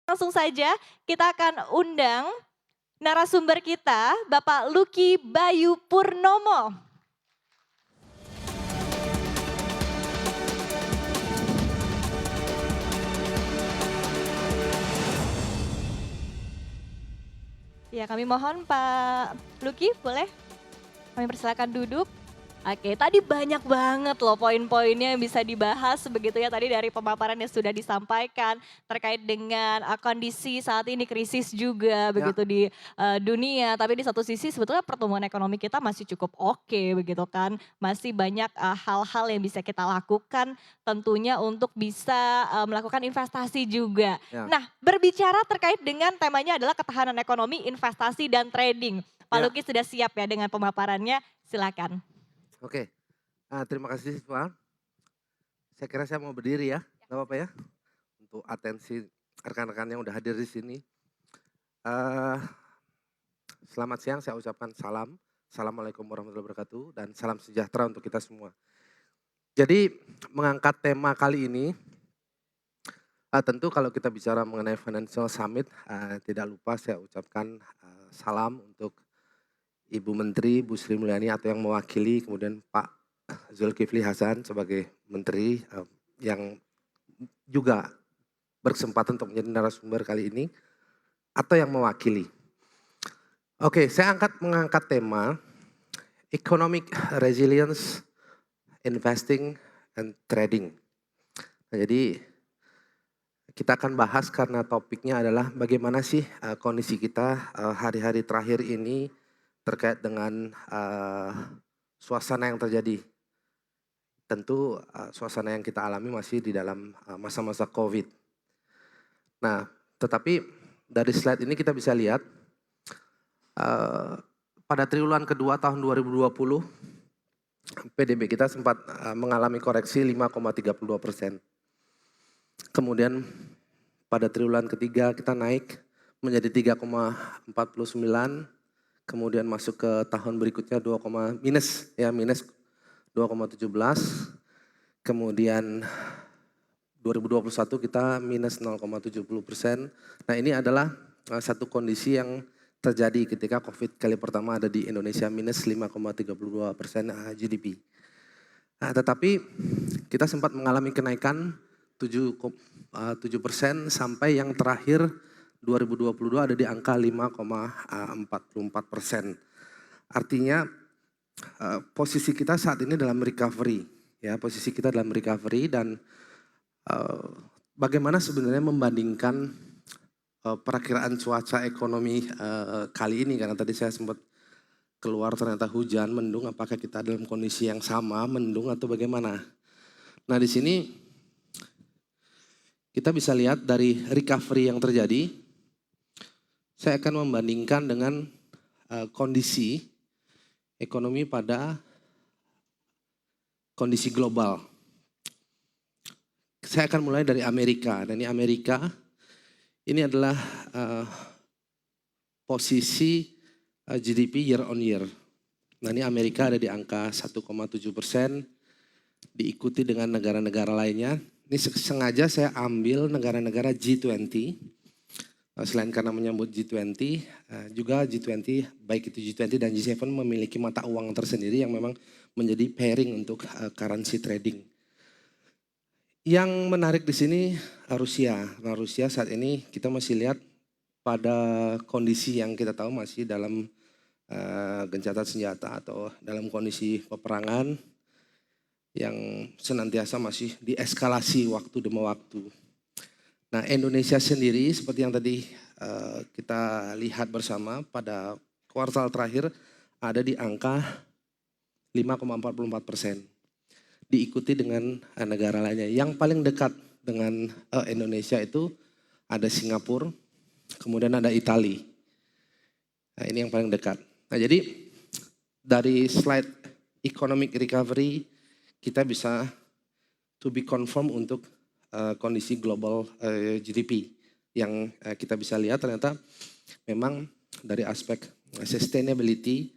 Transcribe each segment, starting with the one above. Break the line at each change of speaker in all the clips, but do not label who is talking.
Langsung saja kita akan undang narasumber kita, Bapak Lucky Bayu Purnomo. Ya, kami mohon Pak Lucky, boleh kami persilakan duduk. Oke, tadi banyak banget loh poin-poinnya yang bisa dibahas begitu ya tadi dari pemaparan yang sudah disampaikan terkait dengan kondisi saat ini krisis juga
Ya,
begitu di dunia. Tapi di satu sisi sebetulnya pertumbuhan ekonomi kita masih cukup oke begitu kan. Masih banyak hal-hal yang bisa kita lakukan tentunya untuk bisa melakukan investasi juga.
ya,
Nah, berbicara terkait dengan temanya adalah ketahanan ekonomi, investasi dan trading. Pak
ya,
Luki sudah siap ya dengan pemaparannya? Silakan.
oke. Terima kasih Pak. Saya kira saya mau berdiri ya, nggak apa-apa ya, untuk atensi rekan-rekan yang udah hadir di sini. Eh, Selamat siang, saya ucapkan salam. Assalamualaikum warahmatullahi wabarakatuh dan salam sejahtera untuk kita semua. Jadi mengangkat tema kali ini, tentu kalau kita bicara mengenai Financial Summit, tidak lupa saya ucapkan salam untuk Ibu Menteri Bu Sri Mulyani atau yang mewakili, kemudian Pak Zulkifli Hasan sebagai Menteri yang juga berkesempatan untuk menjadi narasumber kali ini atau yang mewakili. Oke, saya mengangkat tema Economic Resilience, Investing, and Trading. Nah, jadi kita akan bahas karena topiknya adalah bagaimana sih kondisi kita hari-hari terakhir ini terkait dengan suasana yang terjadi. Tentu suasana yang kita alami masih di dalam masa-masa COVID. Nah, tetapi dari slide ini kita bisa lihat pada triwulan kedua tahun 2020 PDB kita sempat mengalami koreksi 5,32%. Kemudian pada triwulan ketiga kita naik menjadi 3,49, kemudian masuk ke tahun berikutnya minus 2,17, kemudian 2021 kita minus 0,70%. Nah, ini adalah satu kondisi yang terjadi ketika COVID kali pertama ada di Indonesia minus 5,32% GDP. Nah, tetapi kita sempat mengalami kenaikan 7% sampai yang terakhir 2022 ada di angka 5,44%. Artinya posisi kita saat ini dalam recovery, ya posisi kita dalam recovery dan bagaimana sebenarnya membandingkan perakiraan cuaca ekonomi kali ini karena tadi saya sempat keluar ternyata hujan, mendung, apakah kita dalam kondisi yang sama, mendung atau bagaimana? Nah, di sini kita bisa lihat dari recovery yang terjadi. Saya akan membandingkan dengan kondisi ekonomi pada kondisi global. Saya akan mulai dari Amerika. Dan ini adalah posisi GDP year on year. Nah, ini Amerika ada di angka 1,7%, diikuti dengan negara-negara lainnya. Ini sengaja saya ambil negara-negara G20. Selain karena menyambut G20, juga G20, baik itu G20 dan G7 memiliki mata uang tersendiri yang memang menjadi pairing untuk currency trading. Yang menarik di sini Rusia. Nah, Rusia saat ini kita masih lihat pada kondisi yang kita tahu masih dalam gencatan senjata atau dalam kondisi peperangan yang senantiasa masih dieskalasi waktu demi waktu. Nah, Indonesia sendiri seperti yang tadi kita lihat bersama pada kuartal terakhir ada di angka 5,44%. Diikuti dengan negara lainnya. Yang paling dekat dengan Indonesia itu ada Singapura, kemudian ada Italia. Nah, ini yang paling dekat. Nah, jadi dari slide economic recovery kita bisa to be confirm untuk kondisi global GDP yang kita bisa lihat ternyata memang dari aspek sustainability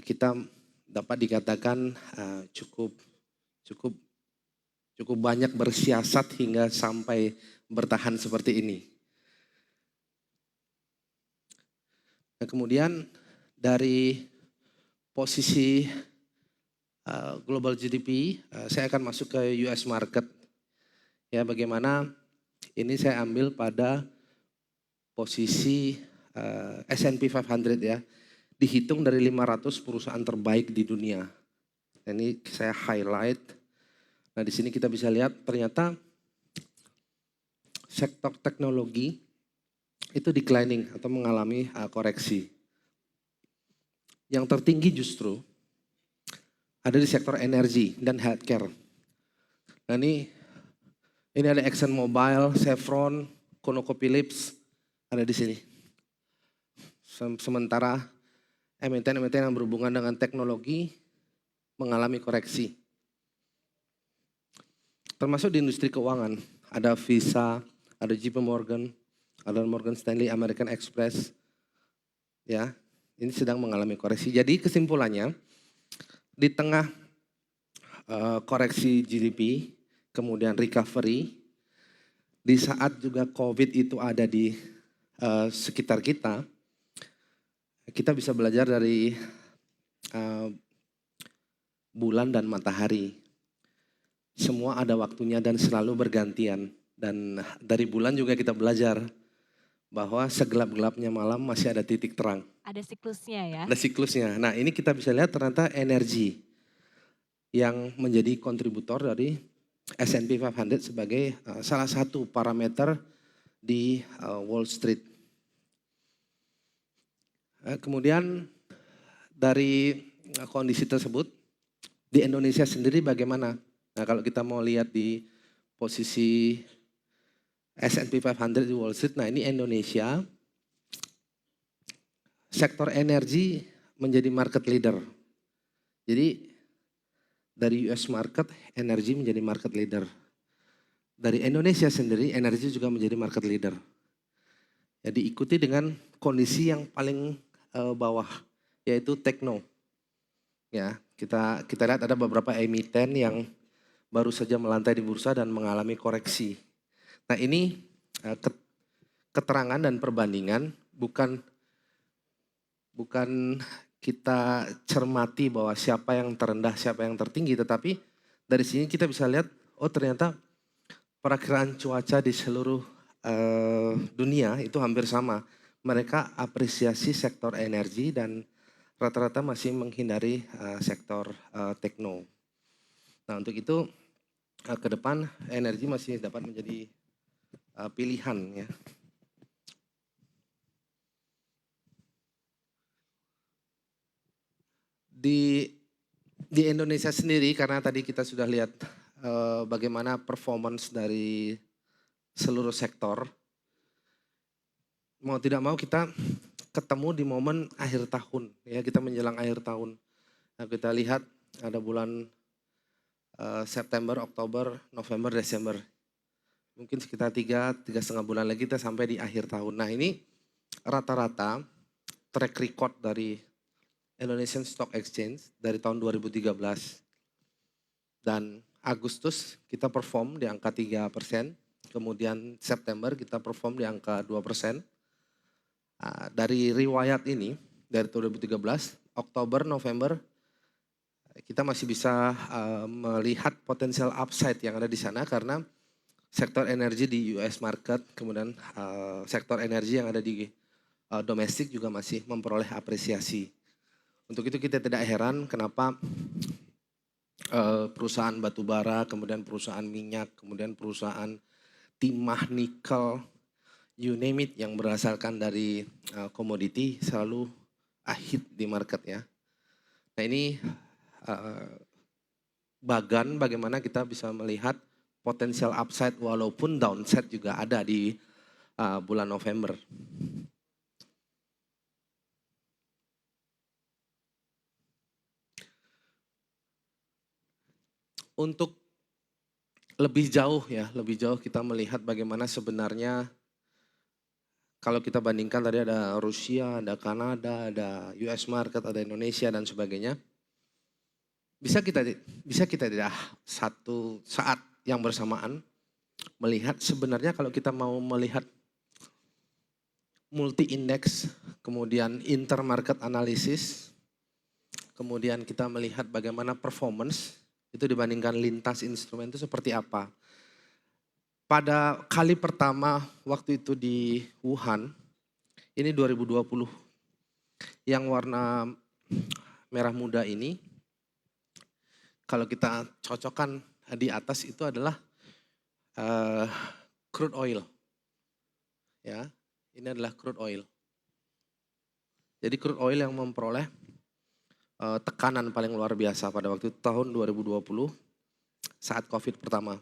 kita dapat dikatakan cukup banyak bersiasat hingga sampai bertahan seperti ini.
Nah, kemudian dari posisi global GDP, saya akan masuk ke US market. Ya, bagaimana ini saya ambil pada posisi S&P 500 ya, dihitung dari 500 perusahaan terbaik di dunia. Nah, ini saya highlight. Nah, di sini kita bisa lihat ternyata sektor teknologi itu declining atau mengalami koreksi. Yang tertinggi justru ada di sektor energi dan healthcare. Nah, ini ada ExxonMobil, Chevron, ConocoPhillips ada di sini. Sementara emiten-emiten yang berhubungan dengan teknologi mengalami koreksi. Termasuk di industri keuangan, ada Visa, ada JP Morgan, ada Morgan Stanley, American Express. Ya, ini sedang mengalami koreksi. Jadi kesimpulannya, di tengah koreksi GDP, kemudian recovery, di saat juga COVID itu ada di sekitar kita bisa belajar dari bulan dan matahari. Semua ada waktunya dan selalu bergantian. Dan dari bulan juga kita belajar bahwa segelap-gelapnya malam masih ada titik terang.
Ada siklusnya ya.
Ada siklusnya. Nah, ini kita bisa lihat ternyata energi yang menjadi kontributor dari S&P 500 sebagai salah satu parameter di Wall Street. Kemudian dari kondisi tersebut di Indonesia sendiri bagaimana? Nah, kalau kita mau lihat di posisi S&P 500 di Wall Street, nah ini Indonesia, sektor energi menjadi market leader. Jadi dari US market, energi menjadi market leader. Dari Indonesia sendiri, energi juga menjadi market leader. Jadi ikuti dengan kondisi yang paling bawah, yaitu tekno. Ya, kita lihat ada beberapa emiten yang baru saja melantai di bursa dan mengalami koreksi. Nah, ini keterangan dan perbandingan bukan kita cermati bahwa siapa yang terendah, siapa yang tertinggi, tetapi dari sini kita bisa lihat, oh ternyata perakiraan cuaca di seluruh dunia itu hampir sama. Mereka apresiasi sektor energi dan rata-rata masih menghindari sektor tekno. Nah, untuk itu ke depan energi masih dapat menjadi pilihan ya. Di Indonesia sendiri, karena tadi kita sudah lihat bagaimana performance dari seluruh sektor, mau tidak mau kita ketemu di momen akhir tahun ya, kita menjelang akhir tahun. Nah, kita lihat ada bulan September, Oktober, November, Desember. Mungkin sekitar 3,5 bulan lagi kita sampai di akhir tahun. Nah, ini rata-rata track record dari Indonesian Stock Exchange dari tahun 2013. Dan Agustus kita perform di angka 3%, kemudian September kita perform di angka 2%. Dari riwayat ini, dari 2013, Oktober, November, kita masih bisa melihat potensial upside yang ada di sana karena sektor energi di US market, kemudian sektor energi yang ada di domestik juga masih memperoleh apresiasi. Untuk itu kita tidak heran kenapa perusahaan batubara, kemudian perusahaan minyak, kemudian perusahaan timah, nikel, you name it yang berasalkan dari komoditi selalu hit di market ya. Nah, ini bagaimana kita bisa melihat potensial upside walaupun downside juga ada di bulan November. Untuk lebih jauh kita melihat bagaimana sebenarnya kalau kita bandingkan tadi ada Rusia, ada Kanada, ada US market, ada Indonesia dan sebagainya. Bisa kita tidak satu saat yang bersamaan melihat sebenarnya kalau kita mau melihat multi index, kemudian intermarket analysis, kemudian kita melihat bagaimana performance itu dibandingkan lintas instrumen itu seperti apa. Pada kali pertama waktu itu di Wuhan, ini 2020, yang warna merah muda ini, kalau kita cocokkan di atas itu adalah crude oil. Ya, ini adalah crude oil. Jadi crude oil yang memperoleh tekanan paling luar biasa pada waktu itu tahun 2020 saat COVID pertama.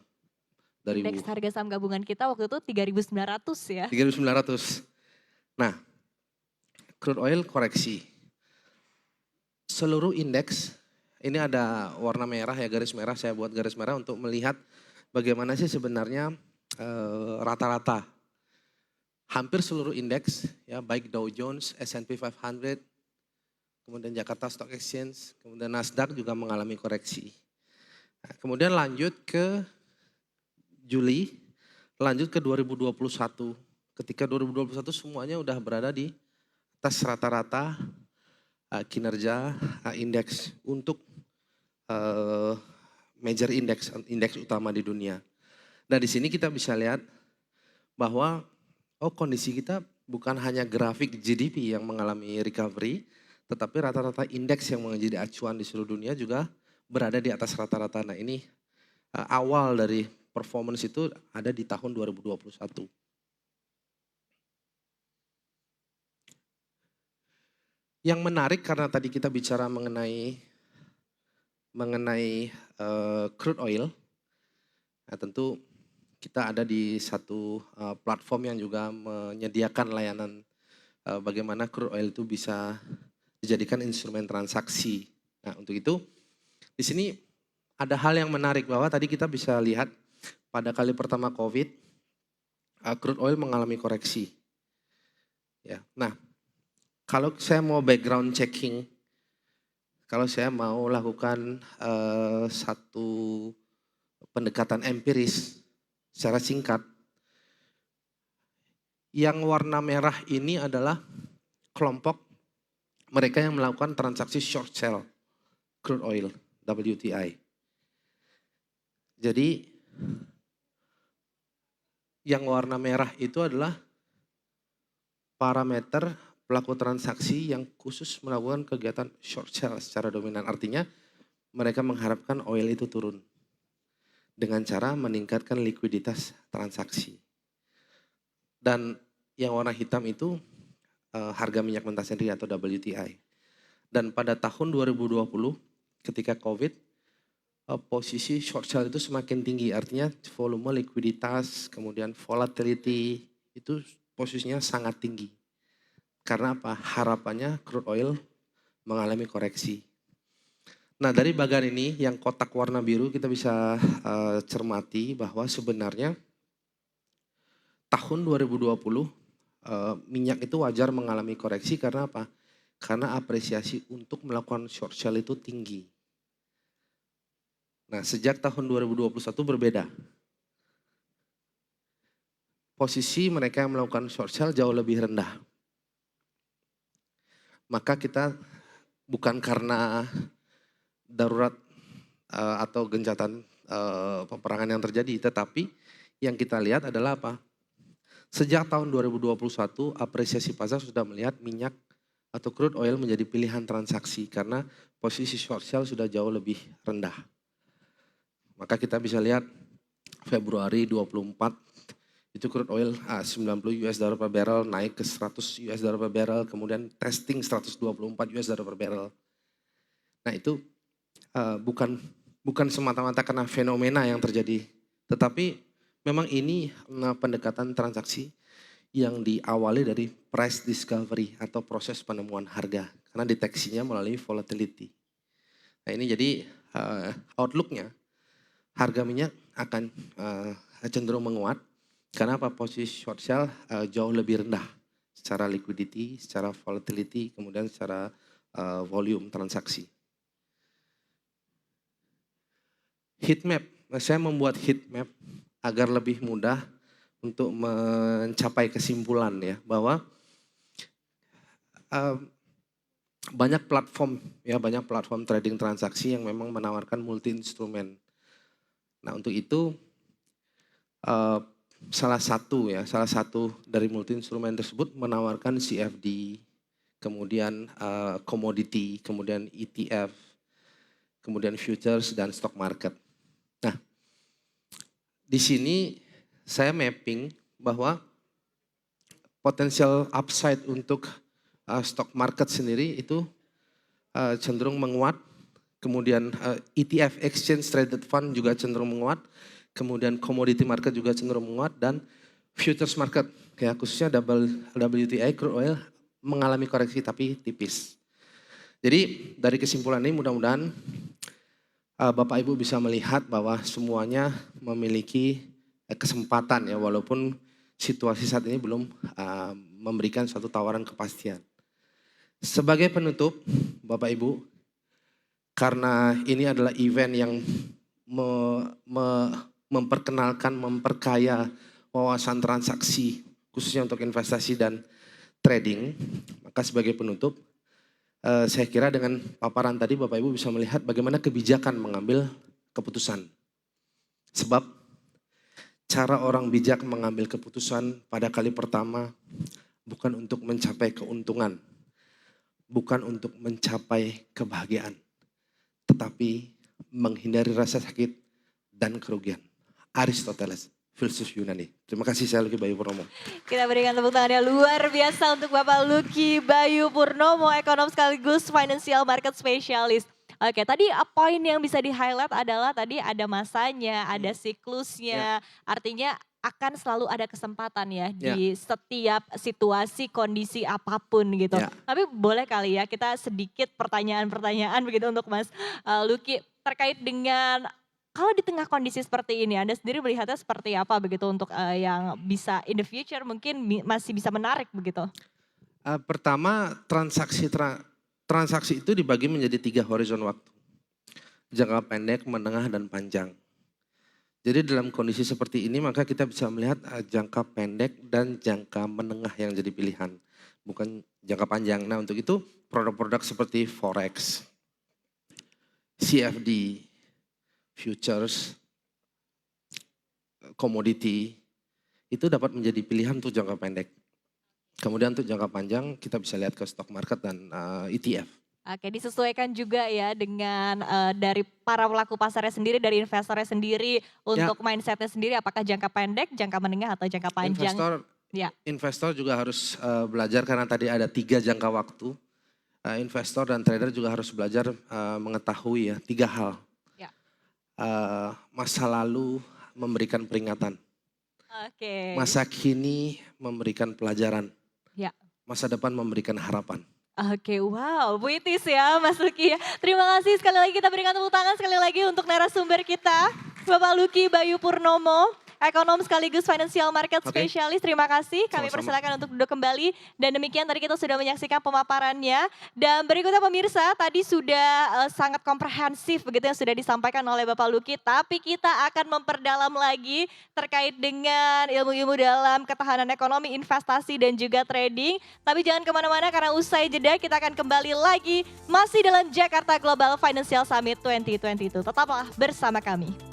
Dari
Indeks harga saham gabungan kita waktu itu 3.900 ya.
3.900. Nah, crude oil koreksi. Seluruh indeks, ini ada warna merah ya, garis merah, saya buat garis merah untuk melihat bagaimana sih sebenarnya rata-rata. Hampir seluruh indeks, ya baik Dow Jones, S&P 500, kemudian Jakarta Stock Exchange, kemudian Nasdaq juga mengalami koreksi. Nah, kemudian lanjut ke Juli, lanjut ke 2021. Ketika 2021 semuanya udah berada di atas rata-rata kinerja indeks untuk major indeks utama di dunia. Nah, di sini kita bisa lihat bahwa kondisi kita bukan hanya grafik GDP yang mengalami recovery, tetapi rata-rata indeks yang menjadi acuan di seluruh dunia juga berada di atas rata-rata. Nah, ini awal dari performance itu ada di tahun 2021. Yang menarik karena tadi kita bicara mengenai crude oil, nah tentu kita ada di satu platform yang juga menyediakan layanan bagaimana crude oil itu bisa dijadikan instrumen transaksi. Nah, untuk itu di sini ada hal yang menarik bahwa tadi kita bisa lihat pada kali pertama COVID, crude oil mengalami koreksi. Ya, nah, kalau saya mau background checking, kalau saya mau lakukan satu pendekatan empiris secara singkat, yang warna merah ini adalah kelompok mereka yang melakukan transaksi short sell crude oil, WTI. Jadi yang warna merah itu adalah parameter pelaku transaksi yang khusus melakukan kegiatan short sell secara dominan. Artinya mereka mengharapkan oil itu turun dengan cara meningkatkan likuiditas transaksi. Dan yang warna hitam itu harga minyak mentah sendiri atau WTI. Dan pada tahun 2020 ketika COVID, posisi short sell itu semakin tinggi, artinya volume likuiditas, kemudian volatility itu posisinya sangat tinggi. Karena apa? Harapannya crude oil mengalami koreksi. Nah, dari bagian ini yang kotak warna biru kita bisa cermati bahwa sebenarnya tahun 2020 minyak itu wajar mengalami koreksi karena apa? Karena apresiasi untuk melakukan short sell itu tinggi. Nah, sejak tahun 2021 berbeda. Posisi mereka yang melakukan short sell jauh lebih rendah. Maka kita bukan karena darurat atau gencatan peperangan yang terjadi, tetapi yang kita lihat adalah apa? Sejak tahun 2021 apresiasi pasar sudah melihat minyak atau crude oil menjadi pilihan transaksi karena posisi short sell sudah jauh lebih rendah. Maka kita bisa lihat Februari 24 itu crude oil 90 US dollar per barrel naik ke 100 US dollar per barrel, kemudian testing 124 US dollar per barrel. Nah, itu bukan semata-mata karena fenomena yang terjadi, tetapi memang ini pendekatan transaksi yang diawali dari price discovery atau proses penemuan harga karena deteksinya melalui volatility. Nah, ini jadi outlook-nya harga minyak akan cenderung menguat karena apa? Posisi short sell jauh lebih rendah secara liquidity, secara volatility, kemudian secara volume transaksi. Heat map, saya membuat heat map agar lebih mudah untuk mencapai kesimpulan ya bahwa banyak platform ya, banyak platform trading transaksi yang memang menawarkan multi instrumen. Nah, untuk itu salah satu dari multi instrumen tersebut menawarkan CFD, kemudian commodity, kemudian ETF, kemudian futures dan stock market. Nah, di sini saya mapping bahwa potensial upside untuk stock market sendiri itu cenderung menguat, kemudian ETF exchange traded fund juga cenderung menguat, kemudian commodity market juga cenderung menguat, dan futures market ya khususnya WTI crude oil mengalami koreksi tapi tipis. Jadi dari kesimpulan ini mudah-mudahan Bapak Ibu bisa melihat bahwa semuanya memiliki kesempatan ya, walaupun situasi saat ini belum memberikan suatu tawaran kepastian. Sebagai penutup, Bapak Ibu, karena ini adalah event yang memperkenalkan, memperkaya wawasan transaksi, khususnya untuk investasi dan trading, maka sebagai penutup, saya kira dengan paparan tadi Bapak Ibu bisa melihat bagaimana kebijakan mengambil keputusan. Sebab cara orang bijak mengambil keputusan pada kali pertama bukan untuk mencapai keuntungan, bukan untuk mencapai kebahagiaan, tetapi menghindari rasa sakit dan kerugian. Aristoteles, filsuf Yunani. Terima kasih, saya Lucky Bayu Purnomo.
Kita berikan tepuk tangan yang luar biasa untuk Bapak Lucky Bayu Purnomo, ekonom sekaligus financial market specialist. Oke, tadi poin yang bisa di-highlight adalah tadi ada masanya, ada siklusnya, artinya akan selalu ada kesempatan ya di setiap situasi, kondisi apapun gitu. Tapi boleh kali ya kita sedikit pertanyaan-pertanyaan begitu untuk Mas Lucky terkait dengan kalau di tengah kondisi seperti ini, Anda sendiri melihatnya seperti apa begitu untuk yang bisa in the future mungkin masih bisa menarik begitu?
Pertama, transaksi itu dibagi menjadi 3 horizon waktu. Jangka pendek, menengah, dan panjang. Jadi dalam kondisi seperti ini maka kita bisa melihat jangka pendek dan jangka menengah yang jadi pilihan. Bukan jangka panjang. Nah, untuk itu produk-produk seperti Forex, CFD, futures, commodity, itu dapat menjadi pilihan untuk jangka pendek. Kemudian untuk jangka panjang kita bisa lihat ke stock market dan ETF.
Oke, disesuaikan juga ya dengan dari para pelaku pasarnya sendiri, dari investornya sendiri, untuk mindsetnya sendiri apakah jangka pendek, jangka menengah atau jangka panjang.
Investor juga harus belajar karena tadi ada 3 jangka waktu. Investor dan trader juga harus belajar mengetahui ya 3 hal. Masa lalu memberikan peringatan. Masa kini memberikan pelajaran. Masa depan memberikan harapan.
Oke, wow, puitis ya Mas Lucky ya. Terima kasih sekali lagi, kita berikan tepuk tangan sekali lagi untuk narasumber kita, Bapak Lucky Bayu Purnomo, ekonom sekaligus financial market specialist. Terima kasih, kami persilakan untuk duduk kembali. Dan demikian tadi kita sudah menyaksikan pemaparannya. Dan berikutnya pemirsa, tadi sudah sangat komprehensif begitu yang sudah disampaikan oleh Bapak Lucky. Tapi kita akan memperdalam lagi terkait dengan ilmu-ilmu dalam ketahanan ekonomi, investasi dan juga trading. Tapi jangan kemana-mana karena usai jeda kita akan kembali lagi masih dalam Jakarta Global Financial Summit 2022. Tetaplah bersama kami.